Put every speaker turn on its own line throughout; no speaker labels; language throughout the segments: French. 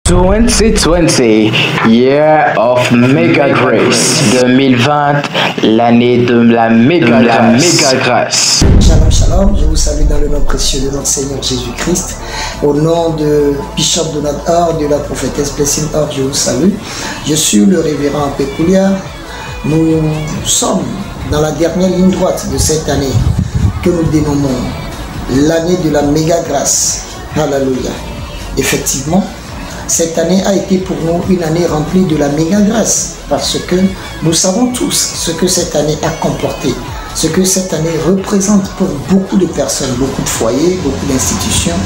2020, Year of Mega Grace. 2020, l'année de la méga grâce.
Shalom, shalom, je vous salue dans le nom précieux de notre Seigneur Jésus-Christ. Au nom de Bishop Donald Or, de la prophétesse Blessing Or, je vous salue. Je suis le révérend Péculiar. Nous sommes dans la dernière ligne droite de cette année que nous dénommons l'année de la méga grâce. Alléluia. Effectivement, cette année a été pour nous une année remplie de la méga grâce parce que nous savons tous ce que cette année a comporté, ce que cette année représente pour beaucoup de personnes, beaucoup de foyers, beaucoup d'institutions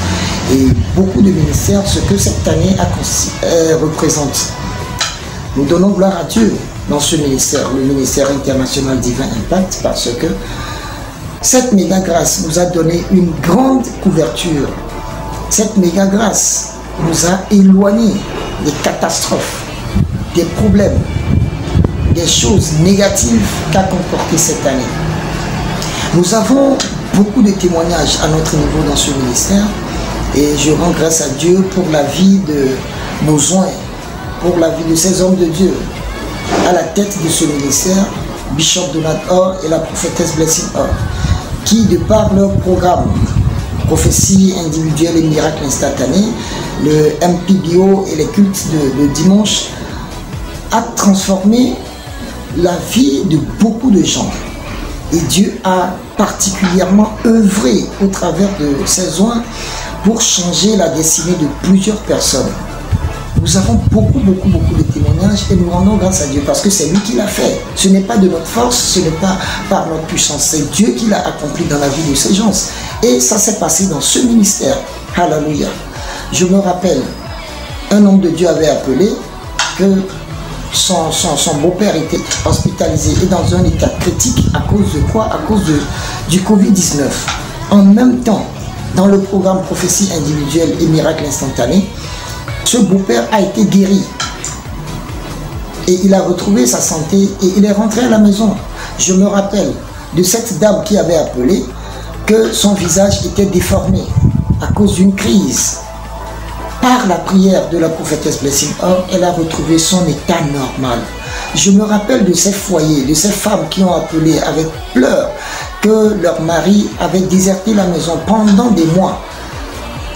et beaucoup de ministères, ce que cette année représente. Nous donnons gloire à Dieu dans ce ministère, le ministère international Divin Impact, parce que cette méga grâce nous a donné une grande couverture. Cette méga grâce nous a éloignés des catastrophes, des problèmes, des choses négatives qu'a comporté cette année. Nous avons beaucoup de témoignages à notre niveau dans ce ministère et je rends grâce à Dieu pour la vie de nos joints, pour la vie de ces hommes de Dieu. À la tête de ce ministère, Bishop Donald Or et la prophétesse Blessing Or, qui de par leur programme prophétie individuelle et miracle instantané, le MPBO et les cultes de dimanche, a transformé la vie de beaucoup de gens. Et Dieu a particulièrement œuvré au travers de ses oins pour changer la destinée de plusieurs personnes. Nous avons beaucoup de témoignages et nous rendons grâce à Dieu parce que c'est lui qui l'a fait. Ce n'est pas de notre force, ce n'est pas par notre puissance, c'est Dieu qui l'a accompli dans la vie de ces gens. Et ça s'est passé dans ce ministère. Alléluia. Je me rappelle, un homme de Dieu avait appelé que son beau-père était hospitalisé et dans un état critique à cause de quoi? À cause du Covid-19. En même temps, dans le programme prophétie individuelle et miracle instantané, ce beau-père a été guéri et il a retrouvé sa santé et il est rentré à la maison. Je me rappelle de cette dame qui avait appelé que son visage était déformé à cause d'une crise. Par la prière de la prophétesse Blessing Or, elle a retrouvé son état normal. Je me rappelle de ces foyers, de ces femmes qui ont appelé avec pleurs que leur mari avait déserté la maison pendant des mois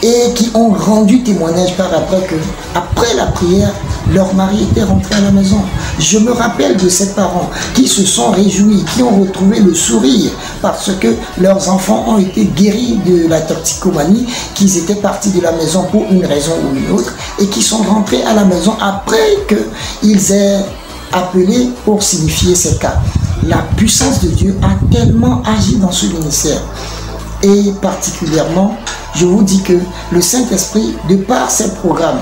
et qui ont rendu témoignage par après que, après la prière, leur mari était rentré à la maison. Je me rappelle de ces parents qui se sont réjouis, qui ont retrouvé le sourire parce que leurs enfants ont été guéris de la toxicomanie, qu'ils étaient partis de la maison pour une raison ou une autre et qui sont rentrés à la maison après qu'ils aient appelé pour signifier ces cas. La puissance de Dieu a tellement agi dans ce ministère. Et particulièrement, je vous dis que le Saint-Esprit, de par ses programmes,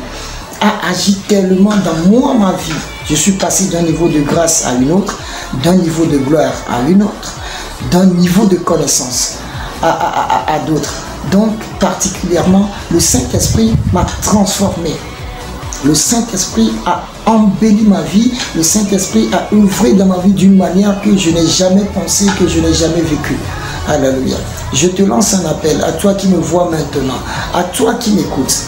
a agi tellement dans moi, ma vie. Je suis passé d'un niveau de grâce à une autre, d'un niveau de gloire à une autre, d'un niveau de connaissance à d'autres. Donc, particulièrement, le Saint-Esprit m'a transformé. Le Saint-Esprit a embelli ma vie. Le Saint-Esprit a œuvré dans ma vie d'une manière que je n'ai jamais pensé, que je n'ai jamais vécu. Alléluia. Je te lance un appel à toi qui me vois maintenant, à toi qui m'écoutes,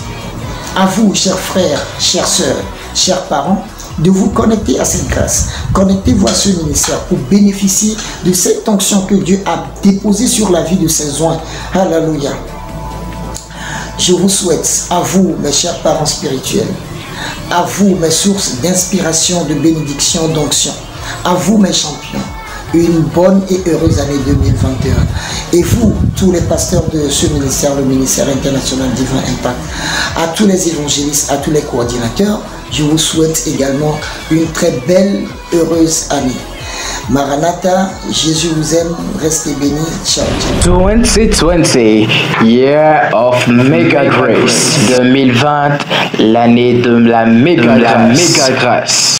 à vous, chers frères, chères sœurs, chers parents, de vous connecter à cette grâce. Connectez-vous à ce ministère pour bénéficier de cette onction que Dieu a déposée sur la vie de ses oins. Alléluia. Je vous souhaite, à vous, mes chers parents spirituels, à vous, mes sources d'inspiration, de bénédiction, d'onction, à vous, mes champions, une bonne et heureuse année 2021. Et vous, tous les pasteurs de ce ministère, le ministère international Divin Impact, à tous les évangélistes, à tous les coordinateurs, je vous souhaite également une très belle, heureuse année. Maranatha, Jésus vous aime, restez bénis, ciao, ciao.
2020, Year of Mega Grace. 2020, l'année de la méga grâce.